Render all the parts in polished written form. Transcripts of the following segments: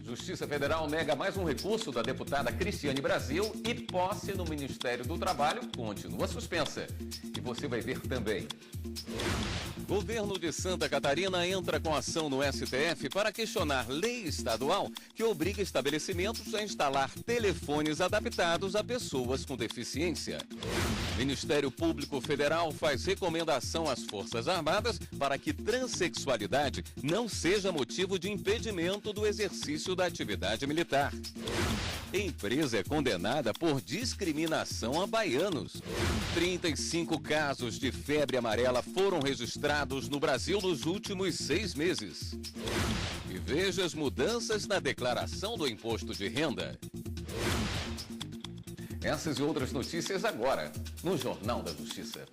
Justiça Federal nega mais um recurso da deputada Cristiane Brasil e posse no Ministério do Trabalho continua suspensa. E você vai ver também. Governo de Santa Catarina entra com ação no STF para questionar lei estadual que obriga estabelecimentos a instalar telefones adaptados a pessoas com deficiência. Ministério Público Federal faz recomendação às Forças Armadas para que transexualidade não seja motivo de impedimento do exercício da atividade militar. Empresa é condenada por discriminação a baianos. 35 casos de febre amarela foram registrados no Brasil nos últimos 6 meses. E veja as mudanças na declaração do imposto de renda. Essas e outras notícias agora, no Jornal da Justiça.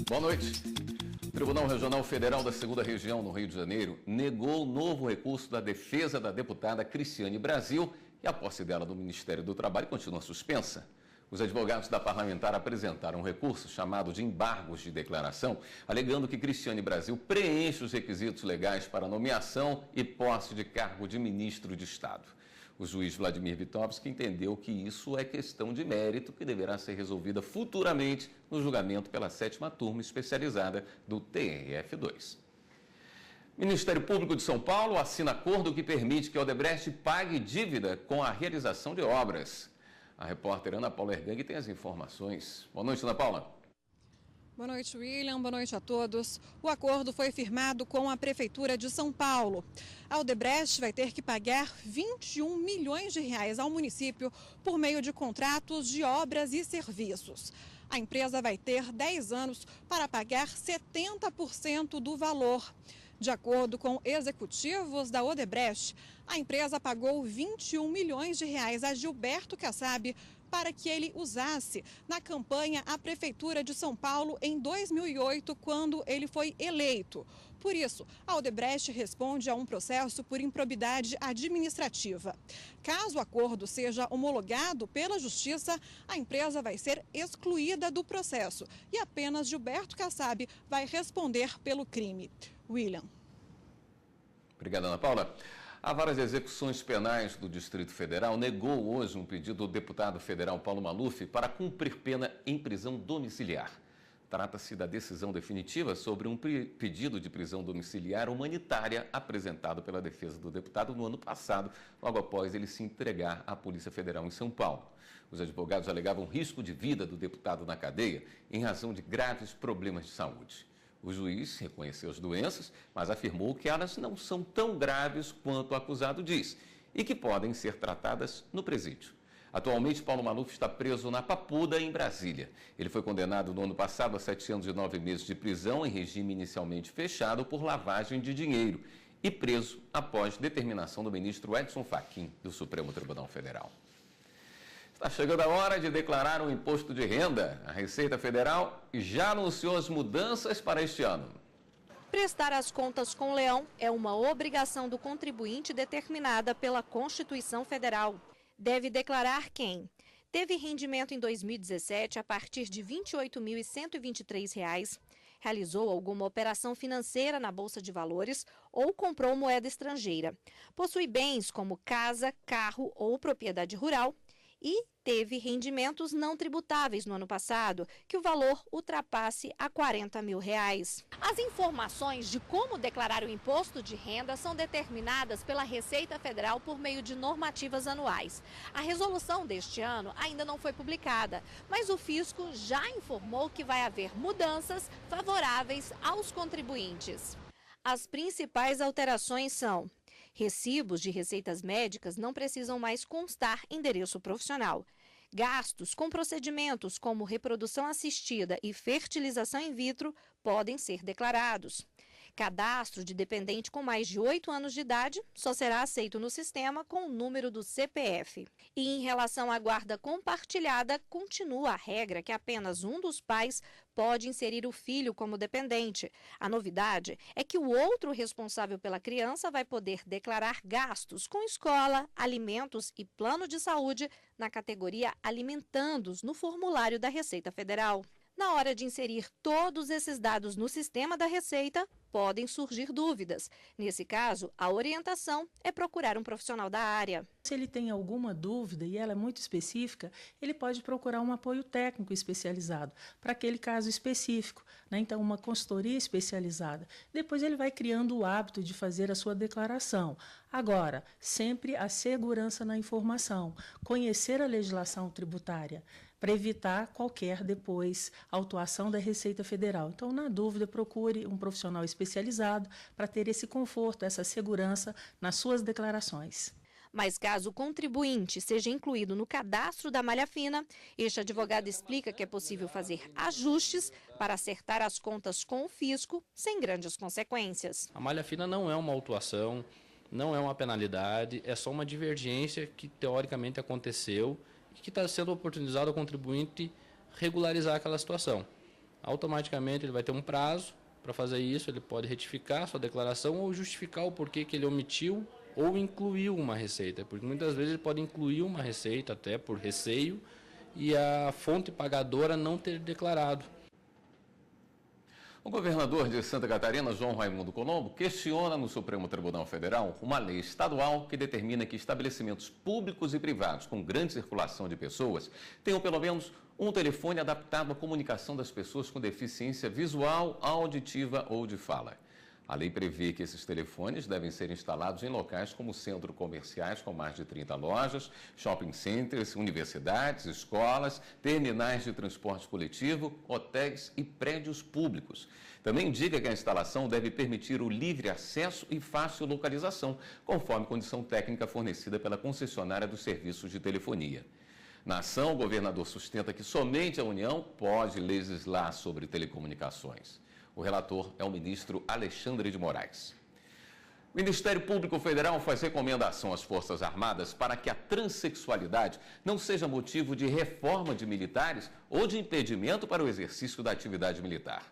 Boa noite. O Tribunal Regional Federal da 2ª Região, no Rio de Janeiro, negou o novo recurso da defesa da deputada Cristiane Brasil e a posse dela do Ministério do Trabalho continua suspensa. Os advogados da parlamentar apresentaram um recurso chamado de embargos de declaração, alegando que Cristiane Brasil preenche os requisitos legais para nomeação e posse de cargo de ministro de Estado. O juiz Vladimir Vitovski entendeu que isso é questão de mérito que deverá ser resolvida futuramente no julgamento pela 7ª turma especializada do TRF2. Ministério Público de São Paulo assina acordo que permite que a Odebrecht pague dívida com a realização de obras. A repórter Ana Paula Ergang tem as informações. Boa noite, Ana Paula. Boa noite, William. Boa noite a todos. O acordo foi firmado com a Prefeitura de São Paulo. A Odebrecht vai ter que pagar 21 milhões de reais ao município por meio de contratos de obras e serviços. A empresa vai ter 10 anos para pagar 70% do valor. De acordo com executivos da Odebrecht, a empresa pagou 21 milhões de reais a Gilberto Kassab para que ele usasse na campanha à Prefeitura de São Paulo em 2008, quando ele foi eleito. Por isso, a Odebrecht responde a um processo por improbidade administrativa. Caso o acordo seja homologado pela Justiça, a empresa vai ser excluída do processo e apenas Gilberto Kassab vai responder pelo crime. William. Obrigado, Ana Paula. A Vara de Execuções Penais do Distrito Federal negou hoje um pedido do deputado federal Paulo Maluf para cumprir pena em prisão domiciliar. Trata-se da decisão definitiva sobre um pedido de prisão domiciliar humanitária apresentado pela defesa do deputado no ano passado, logo após ele se entregar à Polícia Federal em São Paulo. Os advogados alegavam risco de vida do deputado na cadeia em razão de graves problemas de saúde. O juiz reconheceu as doenças, mas afirmou que elas não são tão graves quanto o acusado diz e que podem ser tratadas no presídio. Atualmente, Paulo Maluf está preso na Papuda, em Brasília. Ele foi condenado no ano passado a 7 anos e 9 meses de prisão em regime inicialmente fechado por lavagem de dinheiro e preso após determinação do ministro Edson Fachin, do Supremo Tribunal Federal. Está chegando a hora de declarar o imposto de renda. A Receita Federal já anunciou as mudanças para este ano. Prestar as contas com o leão é uma obrigação do contribuinte determinada pela Constituição Federal. Deve declarar quem teve rendimento em 2017 a partir de R$ 28.123, realizou alguma operação financeira na Bolsa de Valores ou comprou moeda estrangeira, possui bens como casa, carro ou propriedade rural, e teve rendimentos não tributáveis no ano passado, que o valor ultrapasse a R$ 40 mil. As informações de como declarar o imposto de renda são determinadas pela Receita Federal por meio de normativas anuais. A resolução deste ano ainda não foi publicada, mas o fisco já informou que vai haver mudanças favoráveis aos contribuintes. As principais alterações são: recibos de receitas médicas não precisam mais constar endereço profissional. Gastos com procedimentos como reprodução assistida e fertilização in vitro podem ser declarados. Cadastro de dependente com mais de 8 anos de idade só será aceito no sistema com o número do CPF. E em relação à guarda compartilhada, continua a regra que apenas um dos pais pode inserir o filho como dependente. A novidade é que o outro responsável pela criança vai poder declarar gastos com escola, alimentos e plano de saúde na categoria Alimentandos no formulário da Receita Federal. Na hora de inserir todos esses dados no sistema da Receita, podem surgir dúvidas. Nesse caso, a orientação é procurar um profissional da área. Se ele tem alguma dúvida e ela é muito específica, ele pode procurar um apoio técnico especializado para aquele caso específico, né? Então, uma consultoria especializada. Depois ele vai criando o hábito de fazer a sua declaração. Agora, sempre a segurança na informação, conhecer a legislação tributária, para evitar qualquer depois autuação da Receita Federal. Então, na dúvida, procure um profissional especializado para ter esse conforto, essa segurança nas suas declarações. Mas caso o contribuinte seja incluído no cadastro da malha fina, este advogado explica que é possível fazer ajustes para acertar as contas com o fisco sem grandes consequências. A malha fina não é uma autuação, não é uma penalidade, é só uma divergência que teoricamente aconteceu e que está sendo oportunizado ao contribuinte regularizar aquela situação. Automaticamente ele vai ter um prazo para fazer isso, ele pode retificar a sua declaração ou justificar o porquê que ele omitiu ou incluiu uma receita, porque muitas vezes ele pode incluir uma receita até por receio e a fonte pagadora não ter declarado. O governador de Santa Catarina, João Raimundo Colombo, questiona no Supremo Tribunal Federal uma lei estadual que determina que estabelecimentos públicos e privados com grande circulação de pessoas tenham pelo menos um telefone adaptado à comunicação das pessoas com deficiência visual, auditiva ou de fala. A lei prevê que esses telefones devem ser instalados em locais como centros comerciais com mais de 30 lojas, shopping centers, universidades, escolas, terminais de transporte coletivo, hotéis e prédios públicos. Também indica que a instalação deve permitir o livre acesso e fácil localização, conforme condição técnica fornecida pela concessionária dos serviços de telefonia. Na ação, o governador sustenta que somente a União pode legislar sobre telecomunicações. O relator é o ministro Alexandre de Moraes. O Ministério Público Federal faz recomendação às Forças Armadas para que a transexualidade não seja motivo de reforma de militares ou de impedimento para o exercício da atividade militar.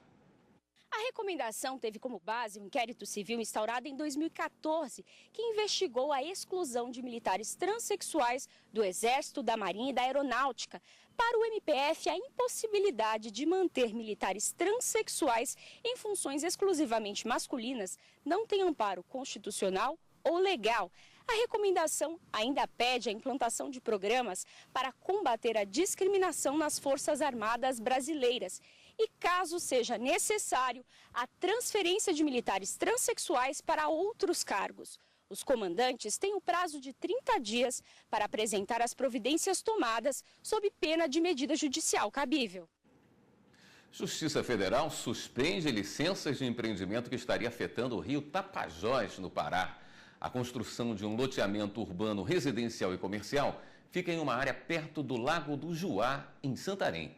A recomendação teve como base um inquérito civil instaurado em 2014, que investigou a exclusão de militares transexuais do Exército, da Marinha e da Aeronáutica. Para o MPF, a impossibilidade de manter militares transexuais em funções exclusivamente masculinas não tem amparo constitucional ou legal. A recomendação ainda pede a implantação de programas para combater a discriminação nas Forças Armadas brasileiras e, caso seja necessário, a transferência de militares transexuais para outros cargos. Os comandantes têm o prazo de 30 dias para apresentar as providências tomadas sob pena de medida judicial cabível. Justiça Federal suspende licenças de empreendimento que estaria afetando o rio Tapajós, no Pará. A construção de um loteamento urbano residencial e comercial fica em uma área perto do Lago do Juá, em Santarém.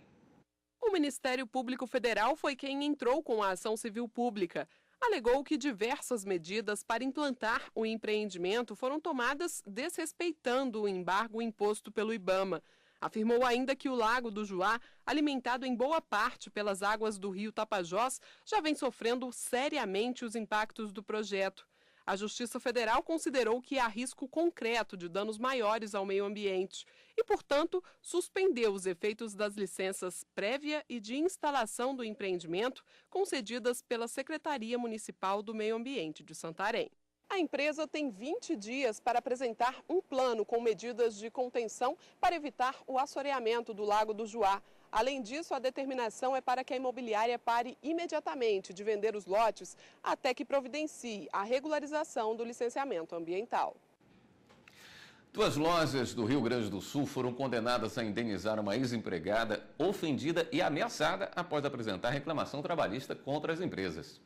O Ministério Público Federal foi quem entrou com a ação civil pública. Alegou que diversas medidas para implantar o empreendimento foram tomadas desrespeitando o embargo imposto pelo IBAMA. Afirmou ainda que o Lago do Juá, alimentado em boa parte pelas águas do rio Tapajós, já vem sofrendo seriamente os impactos do projeto. A Justiça Federal considerou que há risco concreto de danos maiores ao meio ambiente e, portanto, suspendeu os efeitos das licenças prévia e de instalação do empreendimento concedidas pela Secretaria Municipal do Meio Ambiente de Santarém. A empresa tem 20 dias para apresentar um plano com medidas de contenção para evitar o assoreamento do Lago do Juá. Além disso, a determinação é para que a imobiliária pare imediatamente de vender os lotes até que providencie a regularização do licenciamento ambiental. 2 lojas do Rio Grande do Sul foram condenadas a indenizar uma ex-empregada ofendida e ameaçada após apresentar reclamação trabalhista contra as empresas.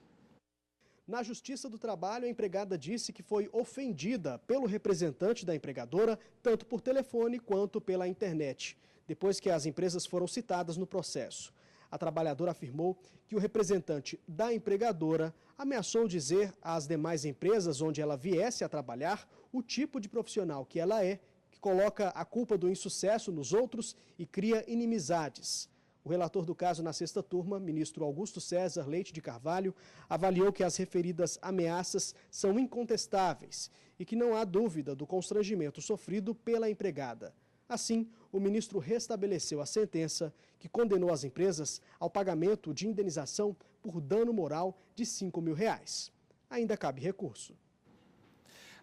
Na Justiça do Trabalho, a empregada disse que foi ofendida pelo representante da empregadora, tanto por telefone quanto pela internet, depois que as empresas foram citadas no processo. A trabalhadora afirmou que o representante da empregadora ameaçou dizer às demais empresas onde ela viesse a trabalhar o tipo de profissional que ela é, que coloca a culpa do insucesso nos outros e cria inimizades. O relator do caso na sexta turma, ministro Augusto César Leite de Carvalho, avaliou que as referidas ameaças são incontestáveis e que não há dúvida do constrangimento sofrido pela empregada. Assim, o ministro restabeleceu a sentença que condenou as empresas ao pagamento de indenização por dano moral de R$ 5.000. Ainda cabe recurso.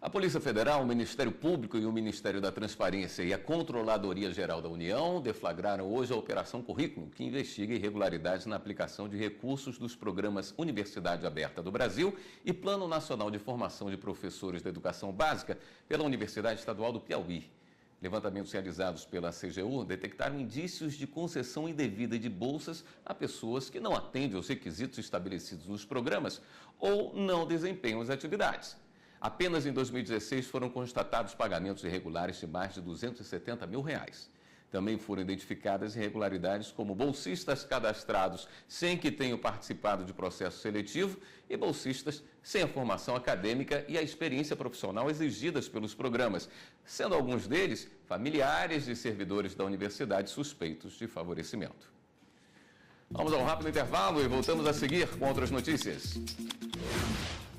A Polícia Federal, o Ministério Público e o Ministério da Transparência e a Controladoria Geral da União deflagraram hoje a Operação Currículo, que investiga irregularidades na aplicação de recursos dos programas Universidade Aberta do Brasil e Plano Nacional de Formação de Professores da Educação Básica pela Universidade Estadual do Piauí. Levantamentos realizados pela CGU detectaram indícios de concessão indevida de bolsas a pessoas que não atendem aos requisitos estabelecidos nos programas ou não desempenham as atividades. Apenas em 2016 foram constatados pagamentos irregulares de mais de R$ 270 mil. Também foram identificadas irregularidades como bolsistas cadastrados sem que tenham participado de processo seletivo e bolsistas sem a formação acadêmica e a experiência profissional exigidas pelos programas, sendo alguns deles familiares de servidores da universidade suspeitos de favorecimento. Vamos a um rápido intervalo e voltamos a seguir com outras notícias.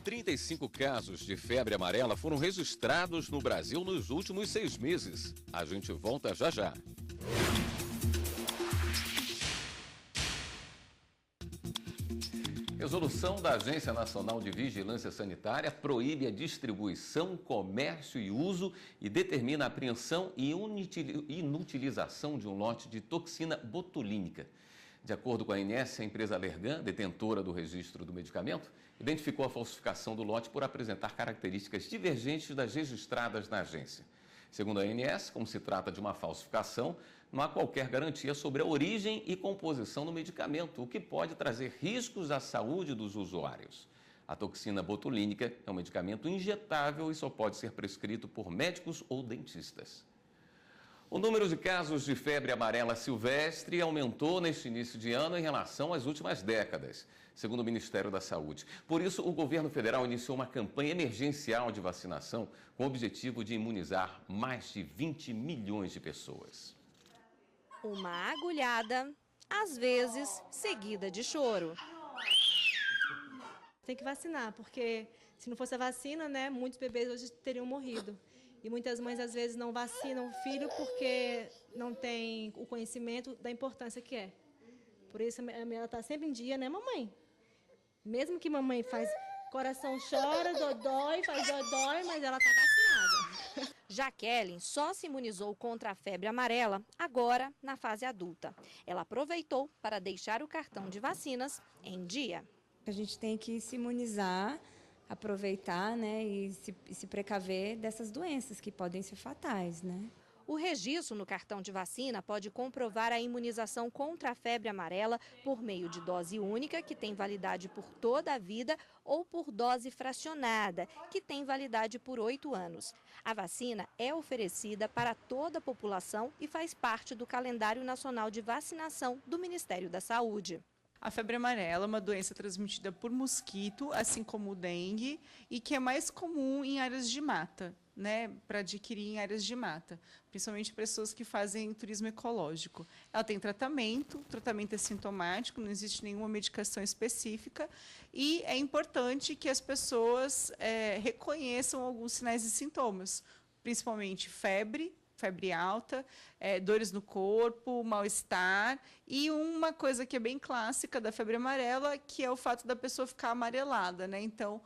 35 casos de febre amarela foram registrados no Brasil nos últimos 6 meses. A gente volta já já. Resolução da Agência Nacional de Vigilância Sanitária proíbe a distribuição, comércio e uso e determina a apreensão e inutilização de um lote de toxina botulínica. De acordo com a ANS, a empresa Allergan, detentora do registro do medicamento, identificou a falsificação do lote por apresentar características divergentes das registradas na agência. Segundo a ANS, como se trata de uma falsificação, não há qualquer garantia sobre a origem e composição do medicamento, o que pode trazer riscos à saúde dos usuários. A toxina botulínica é um medicamento injetável e só pode ser prescrito por médicos ou dentistas. O número de casos de febre amarela silvestre aumentou neste início de ano em relação às últimas décadas, segundo o Ministério da Saúde. Por isso, o governo federal iniciou uma campanha emergencial de vacinação com o objetivo de imunizar mais de 20 milhões de pessoas. Uma agulhada, às vezes seguida de choro. Tem que vacinar, porque se não fosse a vacina, né, muitos bebês hoje teriam morrido. E muitas mães, às vezes, não vacinam o filho porque não tem o conhecimento da importância que é. Por isso, ela está sempre em dia, né, mamãe? Mesmo que mamãe faz coração chora, dodói, faz dodói, mas ela está vacinada. Jaqueline só se imunizou contra a febre amarela agora na fase adulta. Ela aproveitou para deixar o cartão de vacinas em dia. A gente tem que se imunizar, aproveitar, né, e se precaver dessas doenças que podem ser fatais, né? O registro no cartão de vacina pode comprovar a imunização contra a febre amarela por meio de dose única, que tem validade por toda a vida, ou por dose fracionada, que tem validade por 8 anos. A vacina é oferecida para toda a população e faz parte do calendário nacional de vacinação do Ministério da Saúde. A febre amarela é uma doença transmitida por mosquito, assim como o dengue, e que é mais comum em áreas de mata, né, para adquirir em áreas de mata, principalmente pessoas que fazem turismo ecológico. Ela tem tratamento, o tratamento é sintomático, não existe nenhuma medicação específica, e é importante que as pessoas reconheçam alguns sinais e sintomas, principalmente febre alta, dores no corpo, mal-estar e uma coisa que é bem clássica da febre amarela, que é o fato da pessoa ficar amarelada, né? Então,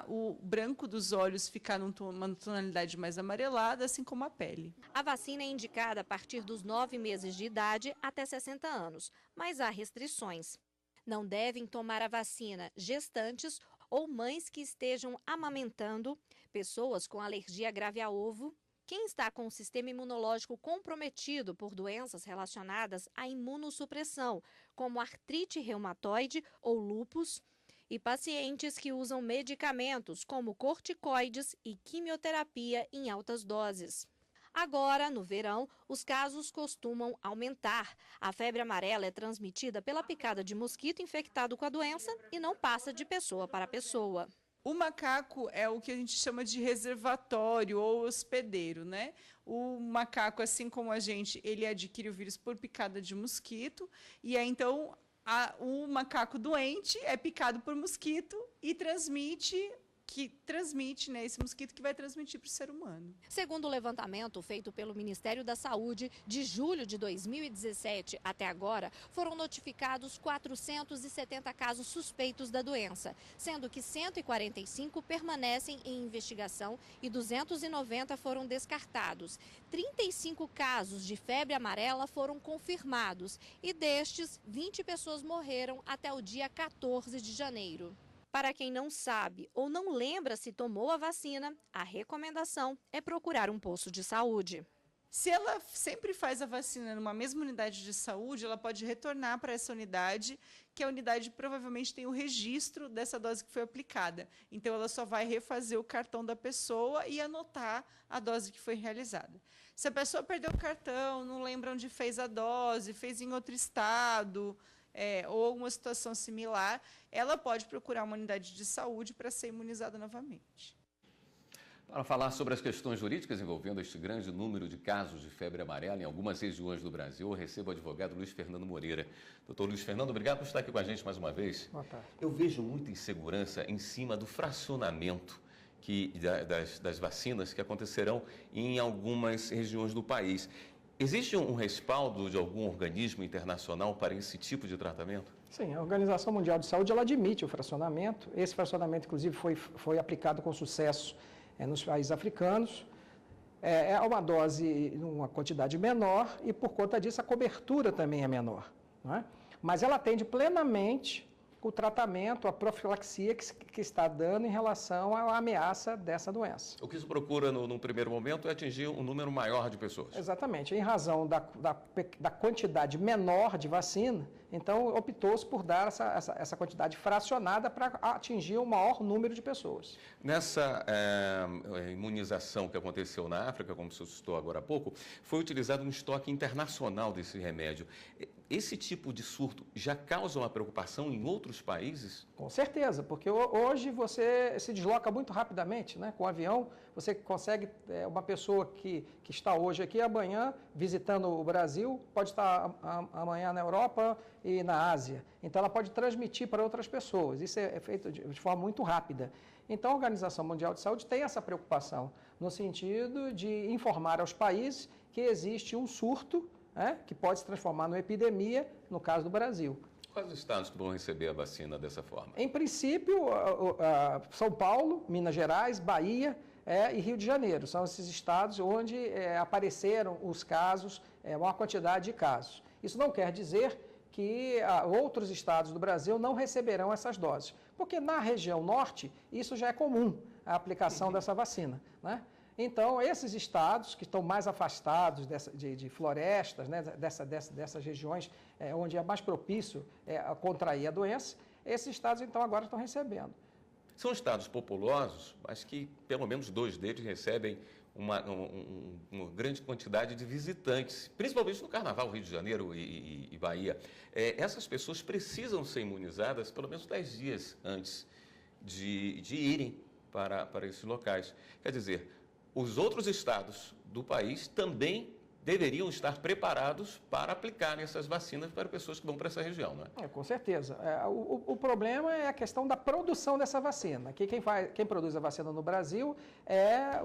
o branco dos olhos ficar numa tonalidade mais amarelada, assim como a pele. A vacina é indicada a partir dos 9 meses de idade até 60 anos, mas há restrições. Não devem tomar a vacina gestantes ou mães que estejam amamentando, pessoas com alergia grave a ovo, quem está com o sistema imunológico comprometido por doenças relacionadas à imunossupressão, como artrite reumatoide ou lúpus, e pacientes que usam medicamentos como corticoides e quimioterapia em altas doses. Agora, no verão, os casos costumam aumentar. A febre amarela é transmitida pela picada de mosquito infectado com a doença e não passa de pessoa para pessoa. O macaco é o que a gente chama de reservatório ou hospedeiro, né? O macaco, assim como a gente, ele adquire o vírus por picada de mosquito e aí, então, o macaco doente é picado por mosquito e transmite, né, esse mosquito que vai transmitir para o ser humano. Segundo o levantamento feito pelo Ministério da Saúde, de julho de 2017 até agora, foram notificados 470 casos suspeitos da doença, sendo que 145 permanecem em investigação e 290 foram descartados. 35 casos de febre amarela foram confirmados e destes, 20 pessoas morreram até o dia 14 de janeiro. Para quem não sabe ou não lembra se tomou a vacina, a recomendação é procurar um posto de saúde. Se ela sempre faz a vacina numa mesma unidade de saúde, ela pode retornar para essa unidade, que a unidade provavelmente tem o registro dessa dose que foi aplicada. Então, ela só vai refazer o cartão da pessoa e anotar a dose que foi realizada. Se a pessoa perdeu o cartão, não lembra onde fez a dose, fez em outro estado, ou alguma situação similar, ela pode procurar uma unidade de saúde para ser imunizada novamente. Para falar sobre as questões jurídicas envolvendo este grande número de casos de febre amarela em algumas regiões do Brasil, eu recebo o advogado Luiz Fernando Moreira. Doutor Luiz Fernando, obrigado por estar aqui com a gente mais uma vez. Boa tarde. Eu vejo muita insegurança em cima do fracionamento das vacinas que acontecerão em algumas regiões do país. Existe um respaldo de algum organismo internacional para esse tipo de tratamento? Sim, a Organização Mundial de Saúde ela admite o fracionamento. Esse fracionamento, inclusive, foi aplicado com sucesso nos países africanos. É uma dose, uma quantidade menor e, por conta disso, a cobertura também é menor, não é? Mas ela atende plenamente o tratamento, a profilaxia que está dando em relação à ameaça dessa doença. O que se procura no primeiro momento é atingir um número maior de pessoas. Exatamente. Em razão da quantidade menor de vacina, então optou-se por dar essa quantidade fracionada para atingir o maior número de pessoas. Nessa imunização que aconteceu na África, como você citou agora há pouco, foi utilizado um estoque internacional desse remédio. Esse tipo de surto já causa uma preocupação em outros países? Com certeza, porque hoje você se desloca muito rapidamente, né? Com o avião, você consegue, uma pessoa que está hoje aqui, amanhã visitando o Brasil, pode estar amanhã na Europa e na Ásia. Então, ela pode transmitir para outras pessoas. Isso é feito de forma muito rápida. Então, a Organização Mundial de Saúde tem essa preocupação, no sentido de informar aos países que existe um surto, que pode se transformar numa epidemia, no caso do Brasil. Quais os estados que vão receber a vacina dessa forma? Em princípio, São Paulo, Minas Gerais, Bahia e Rio de Janeiro. São esses estados onde apareceram os casos, uma quantidade de casos. Isso não quer dizer que outros estados do Brasil não receberão essas doses, porque na região norte isso já é comum, a aplicação dessa vacina, né? Então, esses estados que estão mais afastados de florestas, né, dessas regiões onde é mais propício a contrair a doença, esses estados, então, agora estão recebendo. São estados populosos, mas que pelo menos 2 deles recebem uma grande quantidade de visitantes, principalmente no Carnaval, Rio de Janeiro e Bahia. Essas pessoas precisam ser imunizadas pelo menos 10 dias antes de irem para esses locais. Quer dizer, os outros estados do país também deveriam estar preparados para aplicarem essas vacinas para pessoas que vão para essa região, não é? Com certeza. O problema é a questão da produção dessa vacina. Quem produz a vacina no Brasil é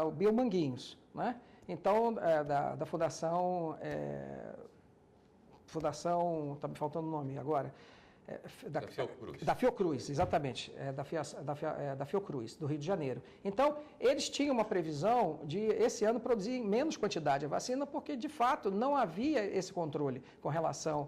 o Biomanguinhos, né? Então, da Fundação, está me faltando o nome agora, Da Fiocruz. Da Fiocruz, exatamente, da Fiocruz, do Rio de Janeiro. Então, eles tinham uma previsão de, esse ano, produzir em menos quantidade a vacina, porque, de fato, não havia esse controle com relação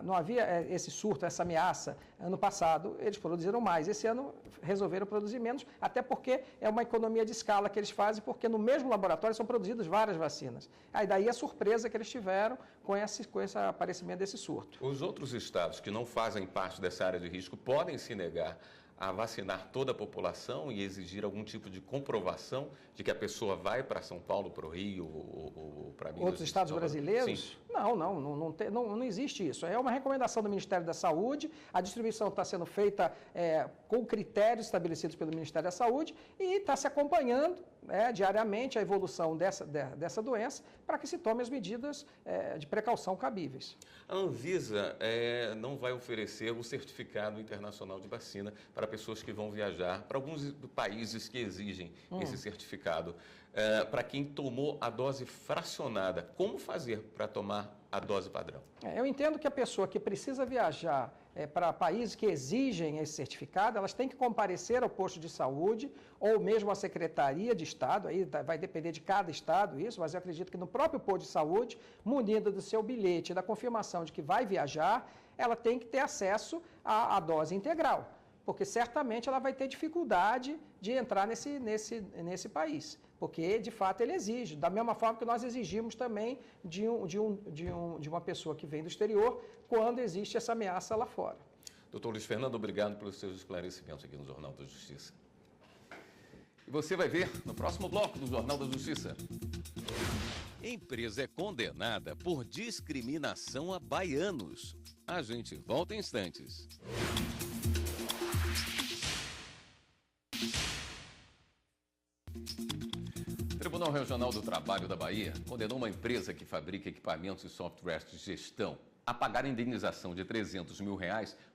não havia esse surto, essa ameaça. Ano passado, eles produziram mais. Esse ano, resolveram produzir menos, até porque é uma economia de escala que eles fazem, porque no mesmo laboratório são produzidas várias vacinas. Aí, daí a surpresa que eles tiveram com esse aparecimento desse surto. Os outros estados que não fazem parte dessa área de risco podem se negar a vacinar toda a população e exigir algum tipo de comprovação de que a pessoa vai para São Paulo, para o Rio ou para Minas? Outros estados brasileiros? Sim. Não existe isso. É uma recomendação do Ministério da Saúde, a distribuição está sendo feita com critérios estabelecidos pelo Ministério da Saúde e está se acompanhando diariamente a evolução dessa doença para que se tome as medidas de precaução cabíveis. A Anvisa não vai oferecer o certificado internacional de vacina para pessoas que vão viajar para alguns países que exigem esse certificado. Para quem tomou a dose fracionada, como fazer para tomar a dose padrão? Eu entendo que a pessoa que precisa viajar para países que exigem esse certificado, elas têm que comparecer ao posto de saúde ou mesmo à Secretaria de Estado, aí vai depender de cada estado isso, mas eu acredito que no próprio posto de saúde, munida do seu bilhete, da confirmação de que vai viajar, ela tem que ter acesso à dose integral, porque certamente ela vai ter dificuldade de entrar nesse país, porque de fato ele exige, da mesma forma que nós exigimos também de uma pessoa que vem do exterior, quando existe essa ameaça lá fora. Doutor Luiz Fernando, obrigado pelos seus esclarecimentos aqui no Jornal da Justiça. E você vai ver no próximo bloco do Jornal da Justiça. Empresa é condenada por discriminação a baianos. A gente volta em instantes. O Tribunal Regional do Trabalho da Bahia condenou uma empresa que fabrica equipamentos e softwares de gestão a pagar indenização de R$300 mil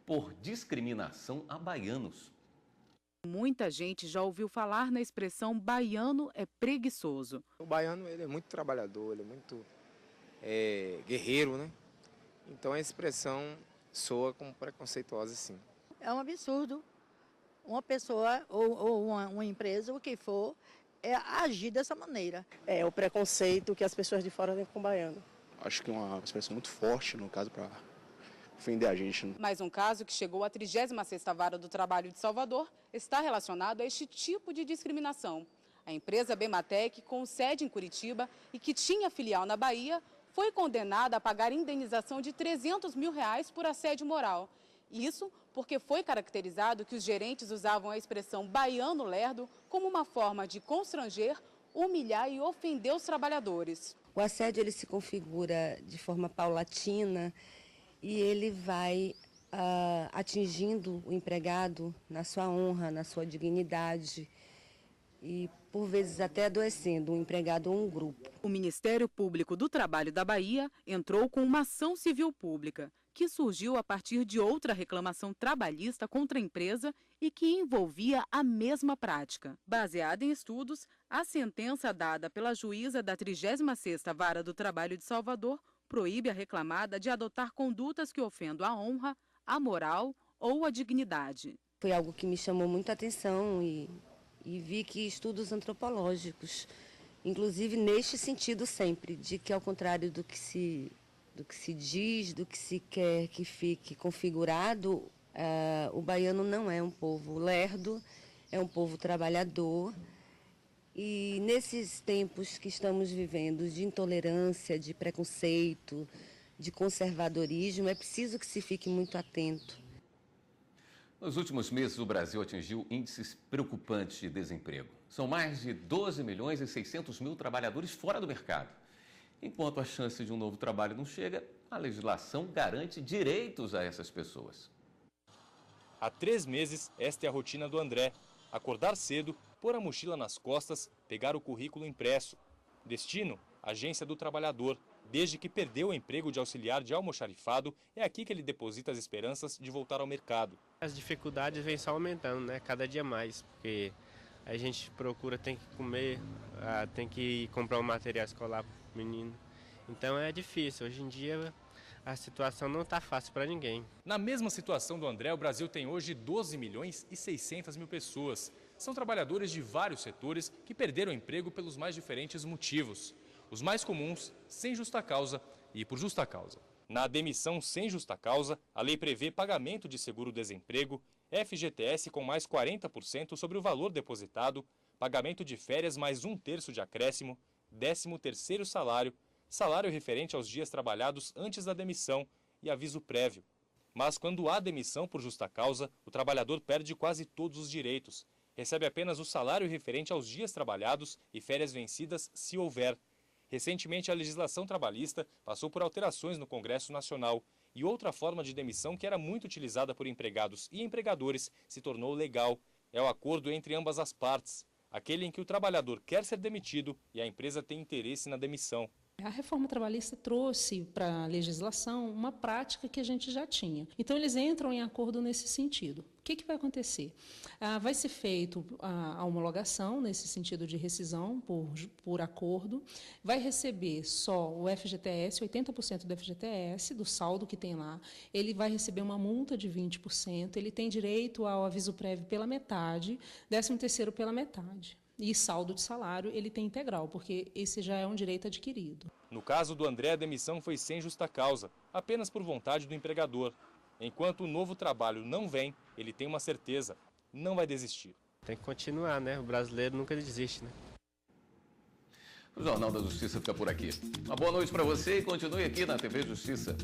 por discriminação a baianos. Muita gente já ouviu falar na expressão baiano é preguiçoso. O baiano ele é muito trabalhador, ele é muito guerreiro, né? Então a expressão soa como preconceituosa, sim. É um absurdo uma pessoa ou uma empresa, o que for, agir dessa maneira. É o preconceito que as pessoas de fora têm com o baiano. Acho que é uma expressão muito forte, no caso, para ofender a gente. Mais um caso que chegou à 36ª Vara do Trabalho de Salvador está relacionado a este tipo de discriminação. A empresa Bematec, com sede em Curitiba e que tinha filial na Bahia, foi condenada a pagar indenização de R$300 mil por assédio moral. Isso porque foi caracterizado que os gerentes usavam a expressão baiano lerdo como uma forma de constranger, humilhar e ofender os trabalhadores. O assédio ele se configura de forma paulatina e ele vai atingindo o empregado na sua honra, na sua dignidade e, por vezes, até adoecendo um empregado ou um grupo. O Ministério Público do Trabalho da Bahia entrou com uma ação civil pública, que surgiu a partir de outra reclamação trabalhista contra a empresa e que envolvia a mesma prática. Baseada em estudos, a sentença dada pela juíza da 36ª Vara do Trabalho de Salvador proíbe a reclamada de adotar condutas que ofendam a honra, a moral ou a dignidade. Foi algo que me chamou muita atenção e vi que estudos antropológicos, inclusive neste sentido sempre, de que ao contrário do que se diz, do que se quer que fique configurado, o baiano não é um povo lerdo, é um povo trabalhador. E nesses tempos que estamos vivendo de intolerância, de preconceito, de conservadorismo, é preciso que se fique muito atento. Nos últimos meses, o Brasil atingiu índices preocupantes de desemprego. São mais de 12 milhões e 600 mil trabalhadores fora do mercado. Enquanto a chance de um novo trabalho não chega, a legislação garante direitos a essas pessoas. Há 3 meses, esta é a rotina do André. Acordar cedo, pôr a mochila nas costas, pegar o currículo impresso. Destino, Agência do Trabalhador. Desde que perdeu o emprego de auxiliar de almoxarifado, é aqui que ele deposita as esperanças de voltar ao mercado. As dificuldades vêm só aumentando, né? Cada dia mais, porque a gente procura, tem que comer, tem que comprar um material escolar para o menino. Então é difícil. Hoje em dia a situação não está fácil para ninguém. Na mesma situação do André, o Brasil tem hoje 12 milhões e 600 mil pessoas. São trabalhadores de vários setores que perderam o emprego pelos mais diferentes motivos. Os mais comuns, sem justa causa e por justa causa. Na demissão sem justa causa, a lei prevê pagamento de seguro-desemprego, FGTS com mais 40% sobre o valor depositado, pagamento de férias mais 1/3 de acréscimo, 13º salário, salário referente aos dias trabalhados antes da demissão e aviso prévio. Mas quando há demissão por justa causa, o trabalhador perde quase todos os direitos. Recebe apenas o salário referente aos dias trabalhados e férias vencidas, se houver. Recentemente, a legislação trabalhista passou por alterações no Congresso Nacional e outra forma de demissão que era muito utilizada por empregados e empregadores se tornou legal. É o acordo entre ambas as partes, aquele em que o trabalhador quer ser demitido e a empresa tem interesse na demissão. A reforma trabalhista trouxe para a legislação uma prática que a gente já tinha. Então, eles entram em acordo nesse sentido. O que vai acontecer? Vai ser feito a homologação, nesse sentido de rescisão por acordo. Vai receber só o FGTS, 80% do FGTS, do saldo que tem lá. Ele vai receber uma multa de 20%. Ele tem direito ao aviso prévio pela metade, 13º pela metade. E saldo de salário ele tem integral, porque esse já é um direito adquirido. No caso do André, a demissão foi sem justa causa, apenas por vontade do empregador. Enquanto o novo trabalho não vem, ele tem uma certeza, não vai desistir. Tem que continuar, né? O brasileiro nunca desiste, né? O Jornal da Justiça fica por aqui. Uma boa noite para você e continue aqui na TV Justiça.